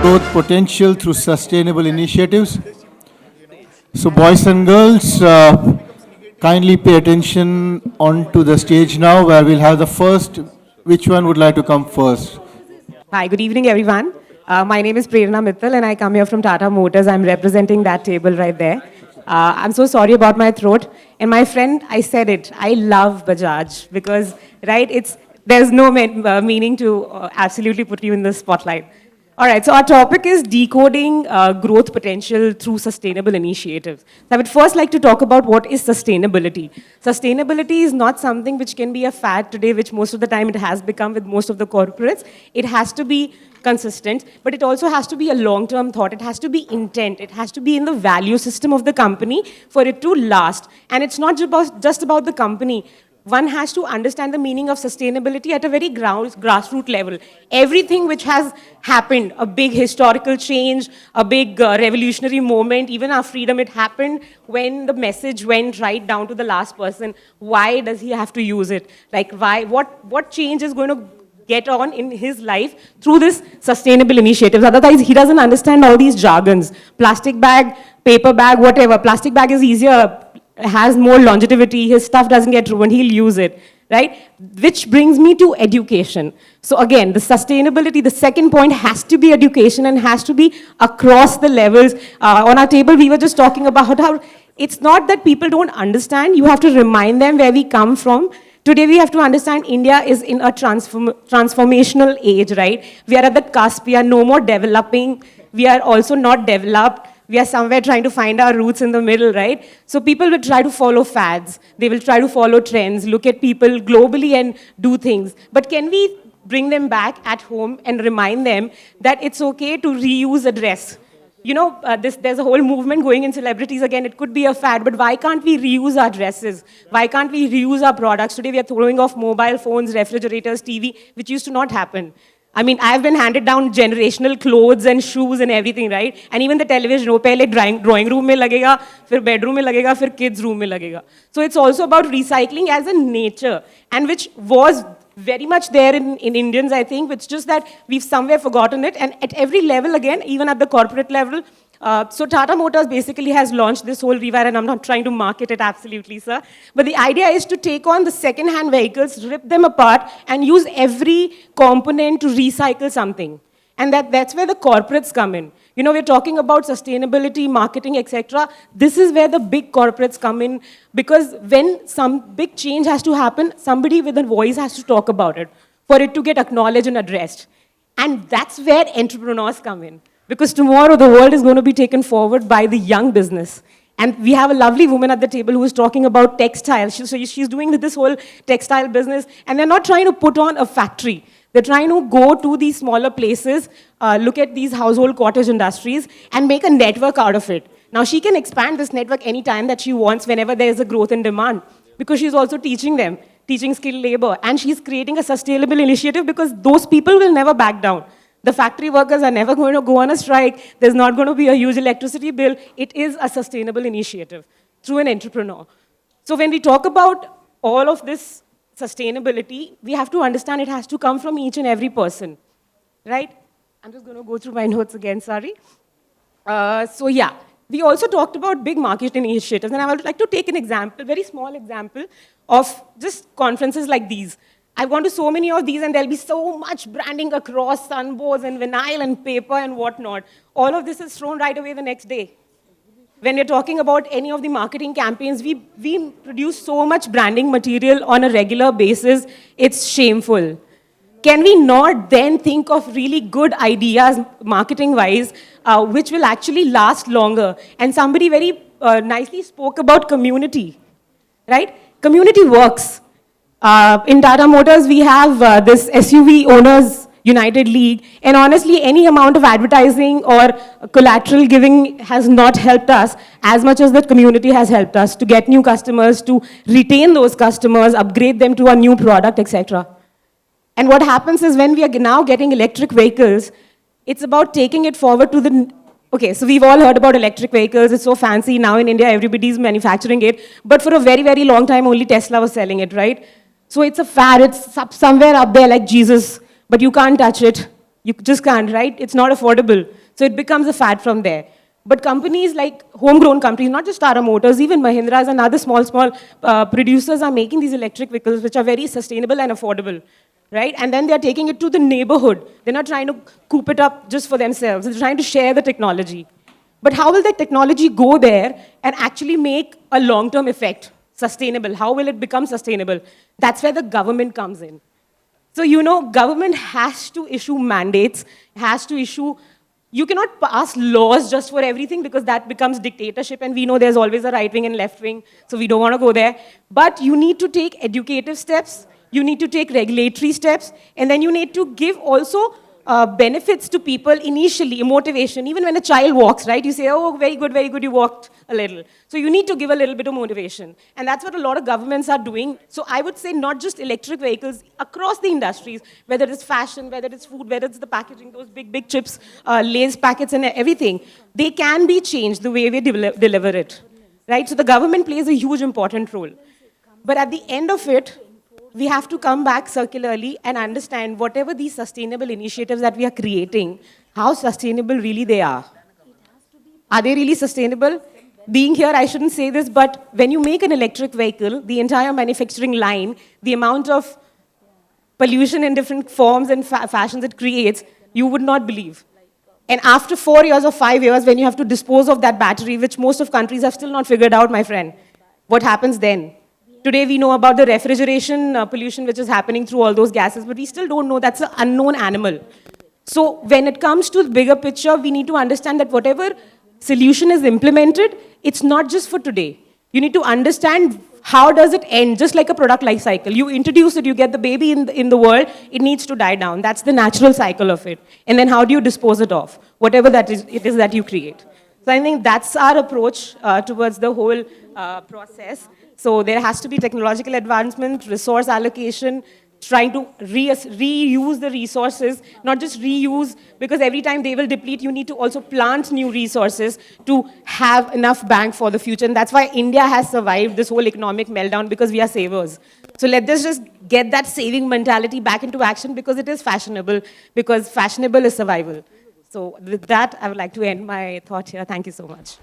growth potential through sustainable initiatives. So, boys and girls, kindly pay attention onto the stage now where we'll have the first. Which one would like to come first? Hi, good evening, everyone. My name is Prerna Mittal, and I come here from Tata Motors. I'm representing that table right there. I'm so sorry about my throat. And my friend, I said it. I love Bajaj because, right, there's no meaning to absolutely put you in the spotlight. All right, so our topic is decoding growth potential through sustainable initiatives. So I would first like to talk about what is sustainability. Sustainability is not something which can be a fad today, which most of the time it has become with most of the corporates. It has to be consistent, but it also has to be a long-term thought. It has to be intent. It has to be in the value system of the company for it to last. And it's not just about the company. One has to understand the meaning of sustainability at a very grassroots level. Everything which has happened, a big historical change, a big revolutionary moment, even our freedom, it happened when the message went right down to the last person. Why does he have to use it? Like, why? What change is going to get on in his life through this sustainable initiatives? Otherwise, he doesn't understand all these jargons. Plastic bag, paper bag, whatever. Plastic bag is easier, has more longevity, his stuff doesn't get ruined, he'll use it, right? Which brings me to education. So again, the sustainability, the second point has to be education and has to be across the levels. On our table, we were just talking about how it's not that people don't understand, you have to remind them where we come from. Today, we have to understand India is in a transformational age, right? We are at the cusp, we are no more developing, we are also not developed. We are somewhere trying to find our roots in the middle, right? So people will try to follow fads. They will try to follow trends, look at people globally and do things. But can we bring them back at home and remind them that it's okay to reuse a dress? You know, there's a whole movement going in celebrities again. It could be a fad, but why can't we reuse our dresses? Why can't we reuse our products? Today we are throwing off mobile phones, refrigerators, TV, which used to not happen. I mean, I've been handed down generational clothes and shoes and everything, right? And even the television, wo pehle drawing room mein lagega, fir bedroom mein lagega, fir kids room mein lagega. So it's also about recycling as a nature, and which was very much there in Indians, I think. It's just that we've somewhere forgotten it, and at every level again, even at the corporate level. So Tata Motors basically has launched this whole rewire, and I'm not trying to market it absolutely, sir. But the idea is to take on the second-hand vehicles, rip them apart, and use every component to recycle something. And that's where the corporates come in. You know, we're talking about sustainability, marketing, etc. This is where the big corporates come in, because when some big change has to happen, somebody with a voice has to talk about it for it to get acknowledged and addressed. And that's where entrepreneurs come in. Because tomorrow the world is going to be taken forward by the young business. And we have a lovely woman at the table who is talking about textiles. She's doing this whole textile business. And they're not trying to put on a factory. They're trying to go to these smaller places, look at these household cottage industries, and make a network out of it. Now, she can expand this network anytime that she wants, whenever there's a growth in demand. Because she's also teaching them, teaching skilled labor. And she's creating a sustainable initiative because those people will never back down. The factory workers are never going to go on a strike. There's not going to be a huge electricity bill. It is a sustainable initiative through an entrepreneur. So when we talk about all of this sustainability, we have to understand it has to come from each and every person, right? I'm just going to go through my notes again, sorry. So yeah, we also talked about big market initiatives, and I would like to take an example, very small example, of just conferences like these. I've gone to so many of these, and there'll be so much branding across sunboards and vinyl and paper and whatnot. All of this is thrown right away the next day. When we're talking about any of the marketing campaigns, we produce so much branding material on a regular basis, it's shameful. Can we not then think of really good ideas, marketing-wise, which will actually last longer? And somebody very nicely spoke about community, right? Community works. In Tata Motors, we have this SUV Owners United League, and honestly, any amount of advertising or collateral giving has not helped us as much as the community has helped us to get new customers, to retain those customers, upgrade them to a new product, etc. And what happens is when we are now getting electric vehicles, it's about taking it forward to the... Okay, so we've all heard about electric vehicles. It's so fancy. Now in India, everybody's manufacturing it. But for a very, very long time, only Tesla was selling it, right? So it's a fad. It's somewhere up there like Jesus, but you can't touch it. You just can't, right? It's not affordable. So it becomes a fad from there. But companies like homegrown companies, not just Tata Motors, even Mahindras and other small producers are making these electric vehicles which are very sustainable and affordable, right? And then they're taking it to the neighborhood. They're not trying to coop it up just for themselves. They're trying to share the technology. But how will that technology go there and actually make a long-term effect sustainable? How will it become sustainable? That's where the government comes in. So, government has to issue mandates, has to issue, you cannot pass laws just for everything because that becomes dictatorship, and we know there's always a right wing and left wing, so we don't want to go there. But you need to take educative steps, you need to take regulatory steps, and then you need to give also benefits to people initially, motivation. Even when a child walks, right, you say, oh, very good, you walked a little. So you need to give a little bit of motivation. And that's what a lot of governments are doing. So I would say not just electric vehicles, across the industries, whether it's fashion, whether it's food, whether it's the packaging, those big chips, Lay's packets and everything, they can be changed the way we deliver it, right? So the government plays a huge important role. But at the end of it, we have to come back circularly and understand whatever these sustainable initiatives that we are creating, how sustainable really they are. Are they really sustainable? Being here, I shouldn't say this, but when you make an electric vehicle, the entire manufacturing line, the amount of pollution in different forms and fashions it creates, you would not believe. And after 4 years or 5 years, when you have to dispose of that battery, which most of countries have still not figured out, my friend, what happens then? Today we know about the refrigeration pollution which is happening through all those gases, but we still don't know. That's an unknown animal. So when it comes to the bigger picture, we need to understand that whatever solution is implemented, it's not just for today. You need to understand how does it end, just like a product life cycle. You introduce it, you get the baby in the world, it needs to die down. That's the natural cycle of it. And then how do you dispose it off, whatever it is that you create. So I think that's our approach towards the whole process. So there has to be technological advancement, resource allocation, trying to reuse the resources, not just reuse, because every time they will deplete, you need to also plant new resources to have enough bang for the future. And that's why India has survived this whole economic meltdown, because we are savers. So let us just get that saving mentality back into action, because it is fashionable, because fashionable is survival. So with that, I would like to end my thought here. Thank you so much.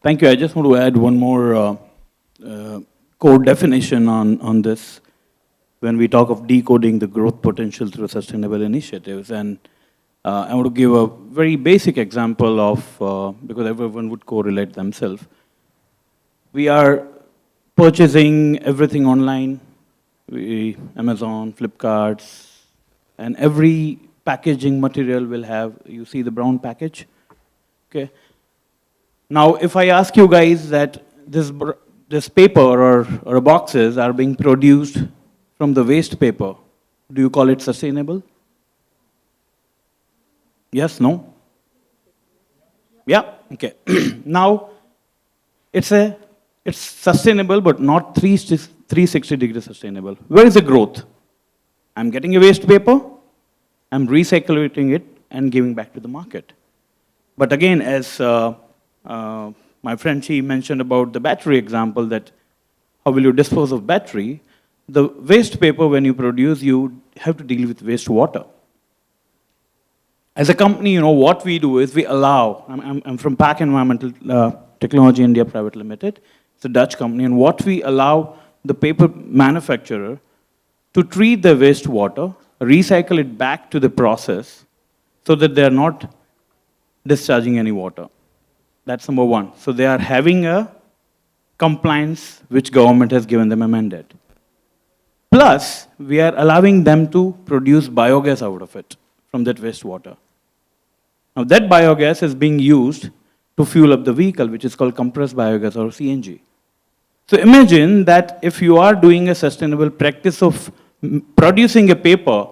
Thank you. I just want to add one more core definition on this when we talk of decoding the growth potential through sustainable initiatives. And I want to give a very basic example of, because everyone would correlate themselves. We are purchasing everything online, Amazon, Flipkart, and every packaging material will have, you see the brown package? Okay. Now, if I ask you guys that this paper or boxes are being produced from the waste paper, do you call it sustainable? Yes, no? Yeah, okay. Now, it's sustainable, but not 360 degree sustainable. Where is the growth? I'm getting a waste paper, I'm recycling it and giving back to the market. But again, as my friend, she mentioned about the battery example, that how will you dispose of battery? The waste paper, when you produce, you have to deal with wastewater. As a company, what we do is we allow, I'm from PAC Environmental Technology India Private Limited, it's a Dutch company, and what we allow the paper manufacturer to treat the wastewater, recycle it back to the process so that they're not discharging any water. That's number one. So they are having a compliance which government has given them a mandate. Plus, we are allowing them to produce biogas out of it, from that wastewater. Now that biogas is being used to fuel up the vehicle, which is called compressed biogas or CNG. So imagine that if you are doing a sustainable practice of producing a paper,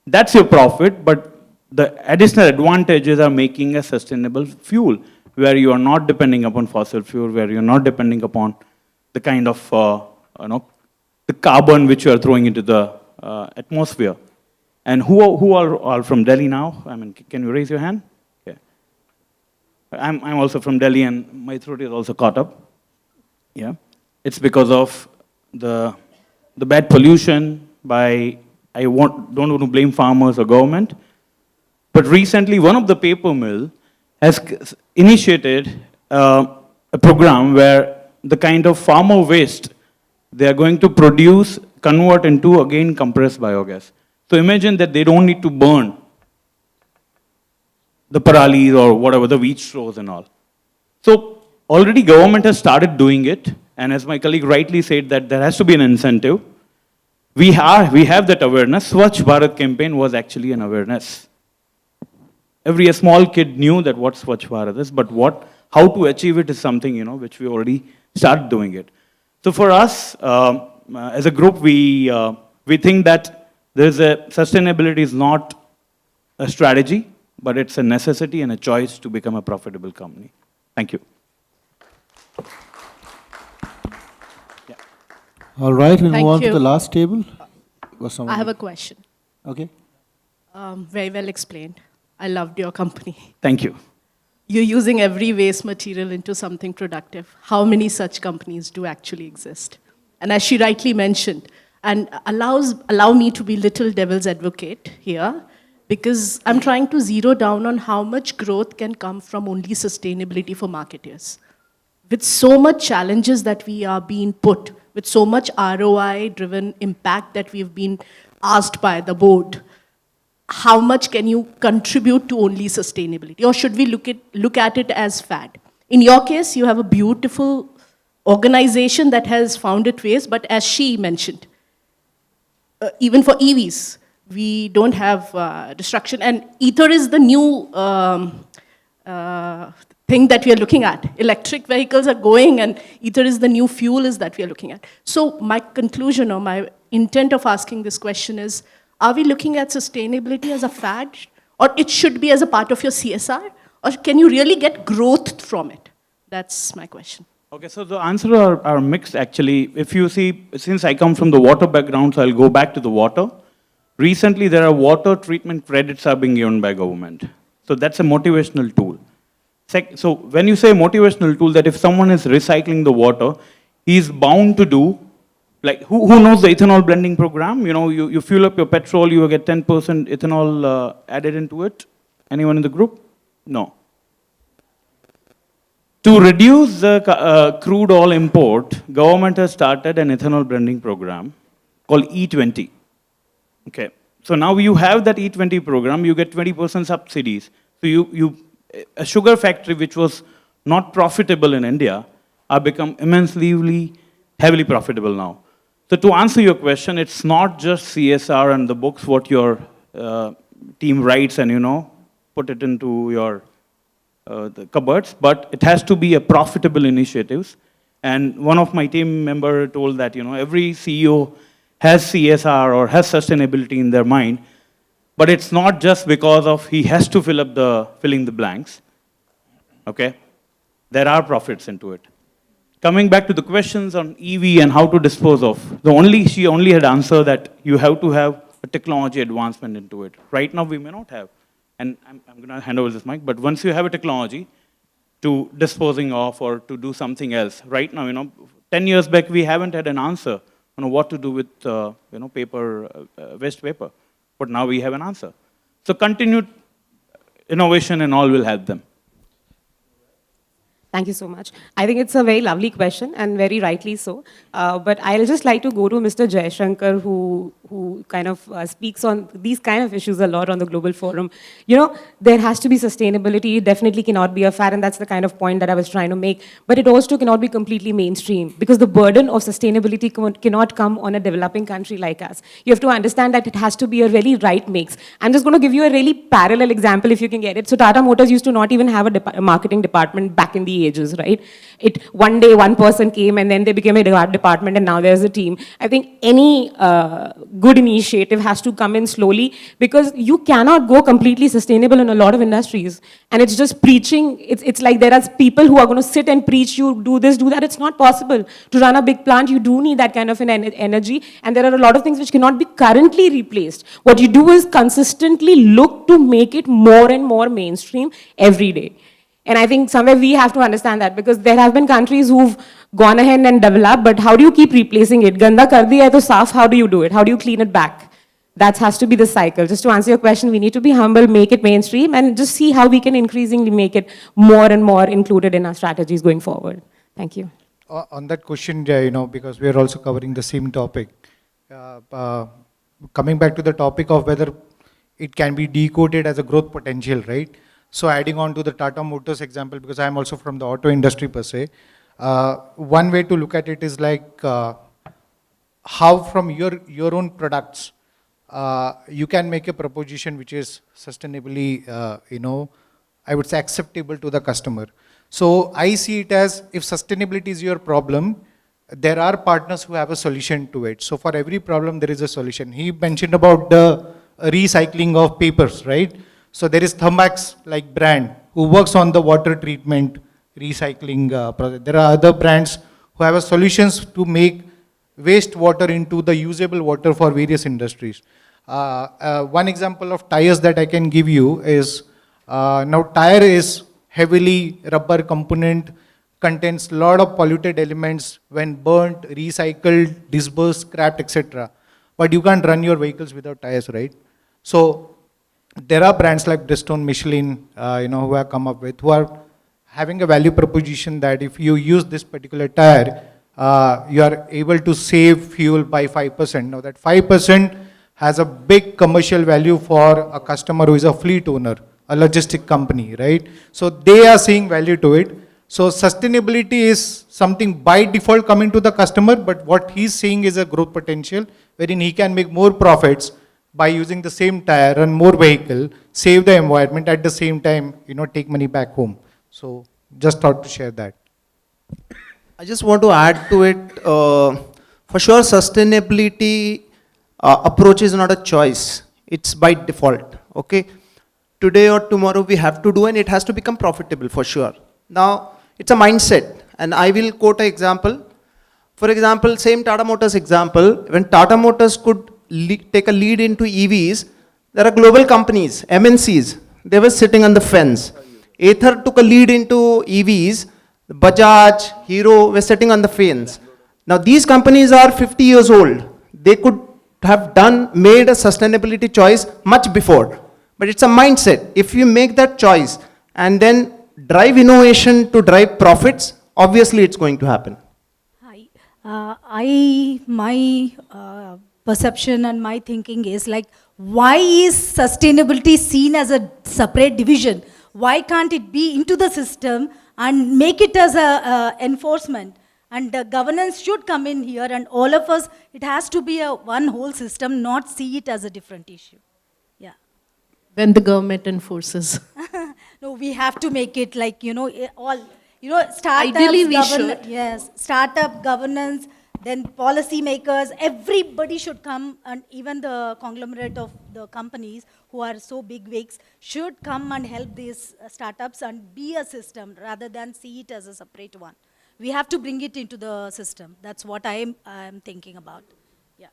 that's your profit, but the additional advantages are making a sustainable fuel, where you are not depending upon fossil fuel, where you're not depending upon the kind of, the carbon which you are throwing into the atmosphere. And who are from Delhi now? I mean, can you raise your hand? Okay. I'm also from Delhi, and my throat is also caught up. Yeah. It's because of the bad pollution, by, don't want to blame farmers or government, but recently one of the paper mill has initiated a program where the kind of farmer waste they are going to produce, convert into again compressed biogas. So imagine that they don't need to burn the paralis or whatever, the wheat straws and all. So already government has started doing it, and as my colleague rightly said that there has to be an incentive. We have that awareness. Swachh Bharat campaign was actually an awareness. Every small kid knew that what Swachh Bharat is, but how to achieve it is something, which we already started doing it. So for us, as a group, we think that sustainability is not a strategy, but it's a necessity and a choice to become a profitable company. Thank you. All right, we'll Thank move on to you. the last table. Was I someone- have a question. Okay. Very well explained. I loved your company. Thank you. You're using every waste material into something productive. How many such companies do actually exist? And as she rightly mentioned, and allow me to be little devil's advocate here, because I'm trying to zero down on how much growth can come from only sustainability for marketers. With so much challenges that we are being put, with so much ROI-driven impact that we've been asked by the board, how much can you contribute to only sustainability? Or should we look at it as fad? In your case, you have a beautiful organization that has found its ways, but as she mentioned, even for EVs, we don't have destruction. And ether is the new thing that we are looking at. Electric vehicles are going, and ether is the new fuel is that we are looking at. So my conclusion or my intent of asking this question is, are we looking at sustainability as a fad, or it should be as a part of your CSR, or can you really get growth from it? That's my question. Okay, so the answers are mixed actually. If you see, since I come from the water background, so I'll go back to the water. Recently, there are water treatment credits are being given by government. So that's a motivational tool. So when you say motivational tool, that if someone is recycling the water, he is bound to do, like who knows the ethanol blending program? You fuel up your petrol, you get 10% ethanol added into it. Anyone in the group? No. To reduce the crude oil import, government has started an ethanol blending program called E20. Okay, so now you have that E20 program, you get 20% subsidies. So a sugar factory which was not profitable in India are become immensely heavily profitable now. So to answer your question, it's not just CSR and the books what your team writes and put it into your the cupboards, but it has to be a profitable initiatives. And one of my team member told that every CEO has CSR or has sustainability in their mind, but it's not just because of he has to filling the blanks. Okay, there are profits into it. Coming back to the questions on EV and how to dispose of, she only had answered that you have to have a technology advancement into it. Right now we may not have. And I'm going to hand over this mic, but once you have a technology to disposing of or to do something else, right now, 10 years back, we haven't had an answer on what to do with, paper, waste paper. But now we have an answer. So continued innovation and all will help them. Thank you so much. I think it's a very lovely question and very rightly so. But I'll just like to go to Mr. Jaishankar, who kind of speaks on these kind of issues a lot on the Global Forum. There has to be sustainability. It definitely cannot be a fad, and that's the kind of point that I was trying to make. But it also cannot be completely mainstream, because the burden of sustainability cannot come on a developing country like us. You have to understand that it has to be a really right mix. I'm just going to give you a really parallel example if you can get it. So Tata Motors used to not even have a marketing department back in the ages, right? One day one person came and then they became a department and now there's a team. I think any good initiative has to come in slowly, because you cannot go completely sustainable in a lot of industries. And it's just preaching. It's like there are people who are going to sit and preach you, do this, do that. It's not possible. To run a big plant, you do need that kind of an energy. And there are a lot of things which cannot be currently replaced. What you do is consistently look to make it more and more mainstream every day. And I think somewhere we have to understand that, because there have been countries who've gone ahead and developed, but how do you keep replacing it? Ganda kar diya hai to saaf, how do you do it? How do you clean it back? That has to be the cycle. Just to answer your question, we need to be humble, make it mainstream, and just see how we can increasingly make it more and more included in our strategies going forward. Thank you. On that question, because we are also covering the same topic, coming back to the topic of whether it can be decoded as a growth potential, right? So adding on to the Tata Motors example, because I am also from the auto industry per se, one way to look at it is like how from your own products, you can make a proposition which is sustainably, I would say acceptable to the customer. So I see it as, if sustainability is your problem, there are partners who have a solution to it. So for every problem, there is a solution. He mentioned about the recycling of papers, right? So there is Thermax like brand who works on the water treatment recycling project. There are other brands who have a solutions to make wastewater into the usable water for various industries. One example of tires that I can give you is, now tire is heavily rubber component, contains a lot of polluted elements when burnt, recycled, dispersed, scrapped, etc. But you can't run your vehicles without tires, right? So there are brands like Bridgestone, Michelin, who have come up with, who are having a value proposition that if you use this particular tire, you are able to save fuel by 5%. Now that 5% has a big commercial value for a customer who is a fleet owner, a logistic company, right? So they are seeing value to it. So sustainability is something by default coming to the customer, but what he's seeing is a growth potential wherein he can make more profits by using the same tire, run more vehicle, save the environment, at the same time, take money back home. So just thought to share that. I just want to add to it, for sure sustainability approach is not a choice, it's by default, okay? Today or tomorrow we have to do, and it has to become profitable for sure. Now, it's a mindset, and I will quote an example. For example, same Tata Motors example, when Tata Motors could take a lead into EVs, there are global companies, MNCs, they were sitting on the fence. Ather took a lead into EVs, Bajaj, Hero were sitting on the fence. Now these companies are 50 years old. They could have made a sustainability choice much before. But it's a mindset. If you make that choice and then drive innovation to drive profits, obviously it's going to happen. Hi. My perception and my thinking is like, why is sustainability seen as a separate division? Why can't it be into the system and make it as a enforcement? And the governance should come in here, and all of us, it has to be a one whole system, not see it as a different issue. Yeah. When the government enforces. No, we have to make it like, startups, Ideally we should. Yes, startup governance, then policy makers, everybody should come, and even the conglomerate of the companies who are so big wigs should come and help these startups and be a system rather than see it as a separate one. We have to bring it into the system. That's what I'm thinking about. Yeah.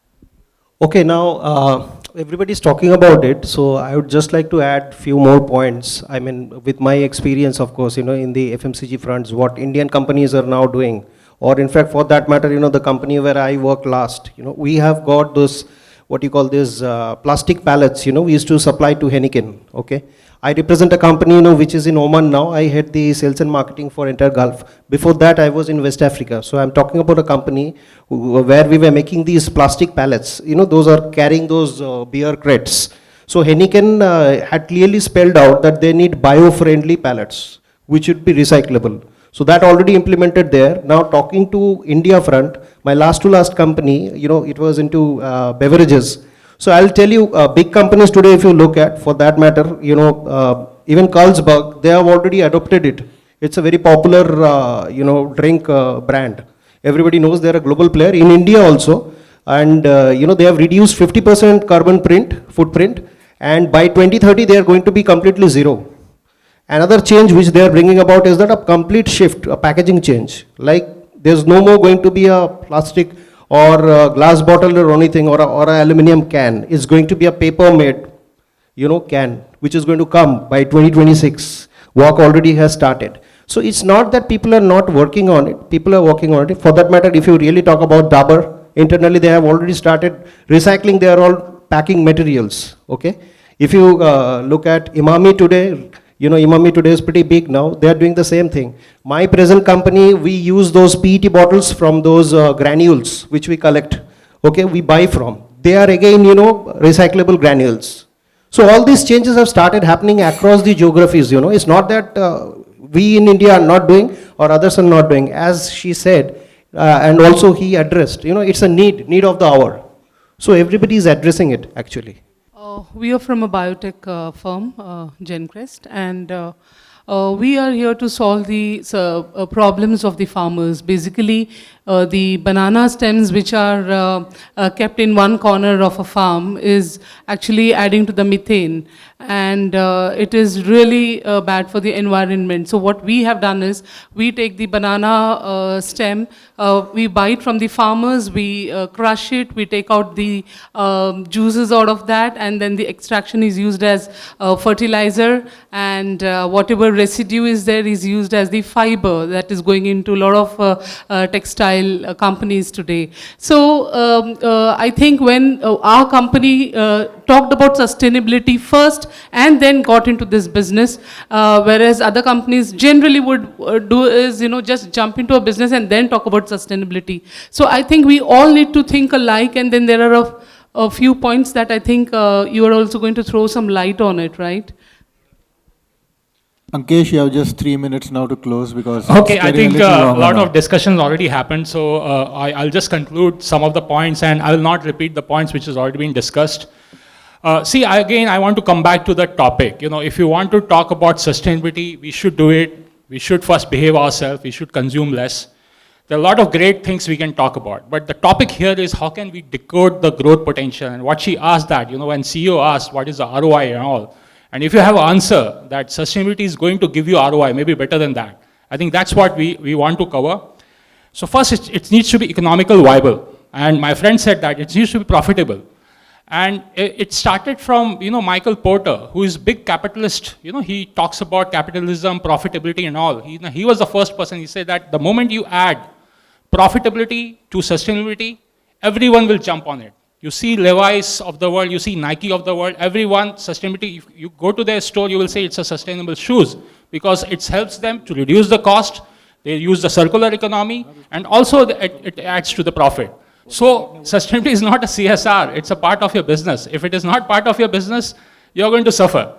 Okay, now everybody's talking about it, so I would just like to add few more points. I mean, with my experience, of course, in the FMCG fronts, what Indian companies are now doing, or in fact, for that matter, the company where I worked last, we have got those, what you call this, plastic pallets, we used to supply to Heineken, okay? I represent a company, which is in Oman now. I head the sales and marketing for entire Gulf. Before that, I was in West Africa. So I'm talking about a company where we were making these plastic pallets. Those are carrying those beer crates. So Heineken had clearly spelled out that they need bio-friendly pallets, which should be recyclable. So that already implemented there. Now talking to India front, my last company, it was into beverages. So I'll tell you, big companies today, if you look at, for that matter, even Carlsberg, they have already adopted it. It's a very popular, drink brand. Everybody knows they're a global player in India also. And, they have reduced 50% carbon footprint. And by 2030, they are going to be completely zero. Another change which they are bringing about is that a complete shift, a packaging change. Like there's no more going to be a plastic or a glass bottle or anything, or an aluminum can. It's going to be a paper made, can, which is going to come by 2026. work already has started. So it's not that people are not working on it, people are working on it. For that matter, if you really talk about Dabur, internally they have already started recycling their all packing materials, okay? If you look at Imami today, you know, Imami today is pretty big now, they are doing the same thing. My present company, we use those PET bottles from those granules which we collect, okay, we buy from. They are again, you know, recyclable granules. So all these changes have started happening across the geographies, you know. It's not that we in India are not doing or others are not doing. As she said, and also he addressed, you know, it's a need of the hour. So everybody is addressing it actually. We are from a biotech firm, GenCrest, and we are here to solve the problems of the farmers. Basically, the banana stems which are kept in one corner of a farm is actually adding to the methane, and it is really bad for the environment. So what we have done is, we take the banana stem, we buy it from the farmers, we crush it, we take out the juices out of that, and then the extraction is used as fertilizer, and whatever residue is there is used as the fiber that is going into a lot of textile companies today. So I think when our company talked about sustainability first and then got into this business, whereas other companies generally would do is, you know, just jump into a business and then talk about sustainability. So I think we all need to think alike, and then there are a few points that I think you are also going to throw some light on it, right? Ankesh, you have just 3 minutes now to close because Okay, it's I getting think a a little longer lot now. of discussions already happened, so I'll just conclude some of the points, and I will not repeat the points which has already been discussed. See, again, I want to come back to the topic. You know, if you want to talk about sustainability, we should do it. We should first behave ourselves. We should consume less. There are a lot of great things we can talk about, but the topic here is how can we decode the growth potential, and what she asked that, you know, when CEO asked what is the ROI and all, and if you have an answer that sustainability is going to give you ROI, maybe better than that, I think that's what we want to cover. So first, it needs to be economical viable, and my friend said that it needs to be profitable. And it started from, you know, Michael Porter, who is big capitalist. You know, he talks about capitalism, profitability and all. He was the first person. He said that the moment you add profitability to sustainability, everyone will jump on it. You see Levi's of the world, you see Nike of the world, everyone, sustainability, if you go to their store, you will say it's a sustainable shoes because it helps them to reduce the cost, they use the circular economy, and also it adds to the profit. So sustainability is not a CSR, it's a part of your business. If it is not part of your business, you're going to suffer.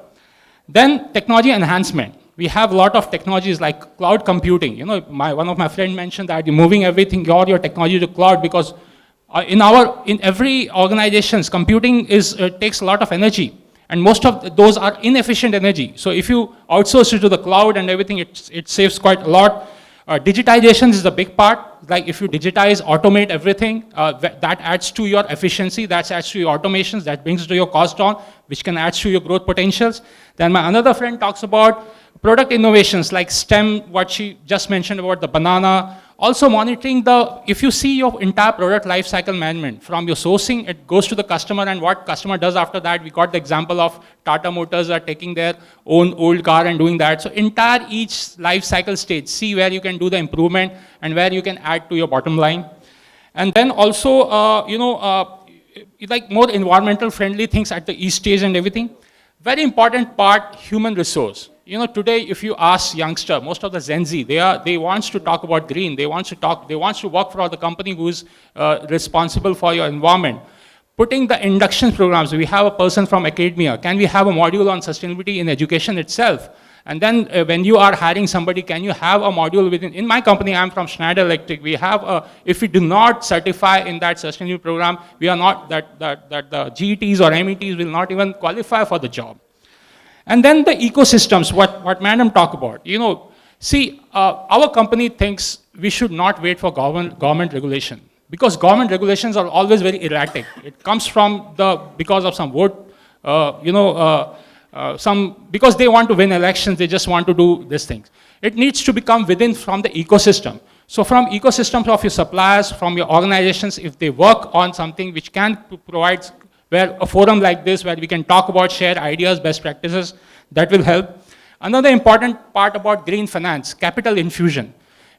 Then technology enhancement. We have a lot of technologies like cloud computing. You know, one of my friends mentioned that you're moving everything, all your technology to cloud because in every organizations, computing takes a lot of energy, and most of those are inefficient energy. So if you outsource it to the cloud and everything, it saves quite a lot. Digitization is the big part. Like if you digitize, automate everything, that adds to your efficiency, that adds to your automations, that brings to your cost down, which can add to your growth potentials. Then my another friend talks about product innovations like STEM, what she just mentioned about the banana. Also monitoring if you see your entire product life cycle management, from your sourcing, it goes to the customer and what customer does after that. We got the example of Tata Motors are taking their own old car and doing that. So entire each life cycle stage, see where you can do the improvement and where you can add to your bottom line. And then also, like more environmental friendly things at the E stage and everything. Very important part, human resource. You know, today, if you ask youngster, most of the Gen Z, they want to talk about green. They want to work for the company who is responsible for your environment. Putting the induction programs, we have a person from academia. Can we have a module on sustainability in education itself? And then when you are hiring somebody, can you have a module within? In my company, I'm from Schneider Electric. We have if we do not certify in that sustainability program, we are not that the GETs or METs will not even qualify for the job. And then the ecosystems, what Madam talked about. You know, see, our company thinks we should not wait for government regulation because government regulations are always very erratic. It comes from because of some vote, because they want to win elections, they just want to do these things. It needs to become from the ecosystem. So from ecosystems of your suppliers, from your organizations, if they work on something which can provide where a forum like this, where we can talk about, share ideas, best practices, that will help. Another important part about green finance, capital infusion.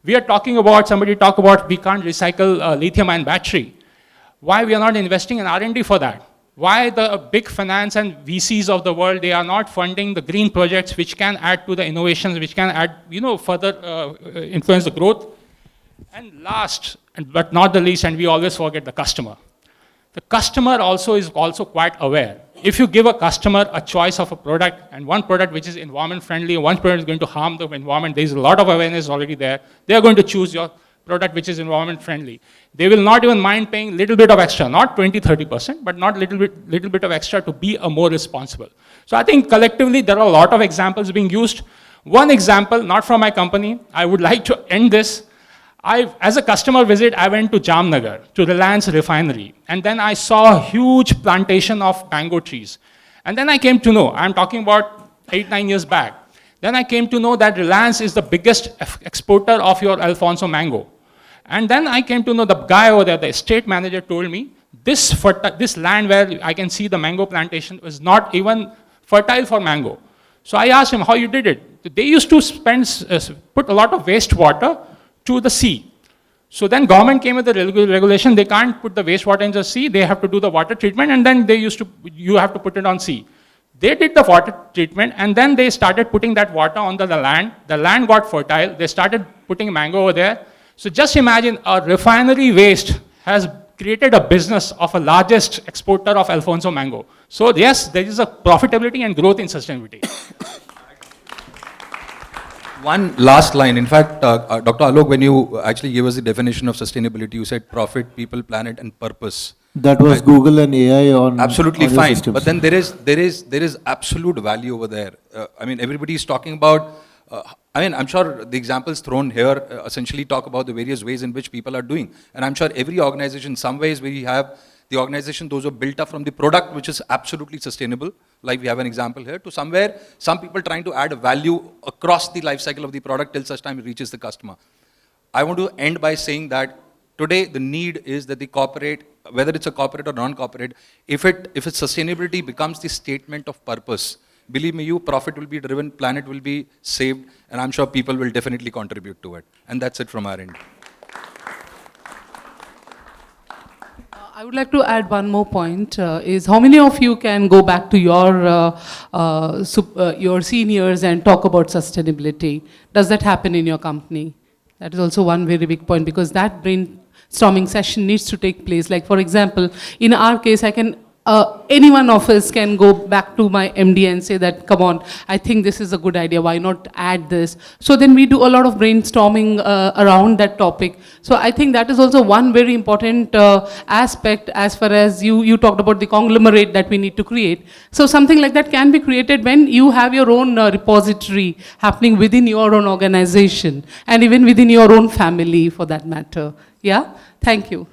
We are talking about, somebody talk about we can't recycle lithium-ion battery. Why we are not investing in R&D for that? Why the big finance and VCs of the world, they are not funding the green projects which can add to the innovations, which can add, further influence the growth? And last, but not the least, and we always forget the customer. The customer also is also quite aware. If you give a customer a choice of a product, and one product which is environment friendly, one product is going to harm the environment, there is a lot of awareness already there, they are going to choose your product which is environment friendly. They will not even mind paying little bit of extra, not 20-30%, but not little bit of extra to be a more responsible. So I think collectively there are a lot of examples being used. One example, not from my company, I would like to end this. As a customer visit, I went to Jamnagar, to Reliance refinery, and then I saw a huge plantation of mango trees. And then I came to know, I'm talking about 8-9 years back, then I came to know that Reliance is the biggest exporter of your Alfonso mango. And then I came to know the guy over there, the estate manager told me, this land where I can see the mango plantation was not even fertile for mango. So I asked him how you did it. They used to put a lot of wastewater to the sea. So then government came with the regulation, they can't put the wastewater in the sea, they have to do the water treatment, and then you have to put it on sea. They did the water treatment, and then they started putting that water on the land. The land got fertile, they started putting mango over there. So just imagine a refinery waste has created a business of a largest exporter of Alfonso mango. So yes, there is a profitability and growth in sustainability. One last line. In fact, Dr. Alok, when you actually gave us the definition of sustainability, you said profit, people, planet, and purpose. That was Google and AI on absolutely on your fine. systems. But then there is absolute value over there. I mean, everybody is talking about. I'm sure the examples thrown here essentially talk about the various ways in which people are doing, and I'm sure every organization, some ways we have the organization, those are built up from the product, which is absolutely sustainable, like we have an example here, to somewhere, some people trying to add value across the life cycle of the product till such time it reaches the customer. I want to end by saying that today the need is that the corporate, whether it's a corporate or non-corporate, if its sustainability becomes the statement of purpose, believe me, profit will be driven, planet will be saved, and I'm sure people will definitely contribute to it. And that's it from our end. I would like to add one more point, is how many of you can go back to your seniors and talk about sustainability? Does that happen in your company? That is also one very big point, because that brainstorming session needs to take place. Like, for example, in our case, any one of us can go back to my MD and say that, come on, I think this is a good idea, why not add this? So then we do a lot of brainstorming around that topic. So I think that is also one very important aspect as far as you talked about the conglomerate that we need to create. So something like that can be created when you have your own repository happening within your own organization, and even within your own family for that matter. Yeah, thank you.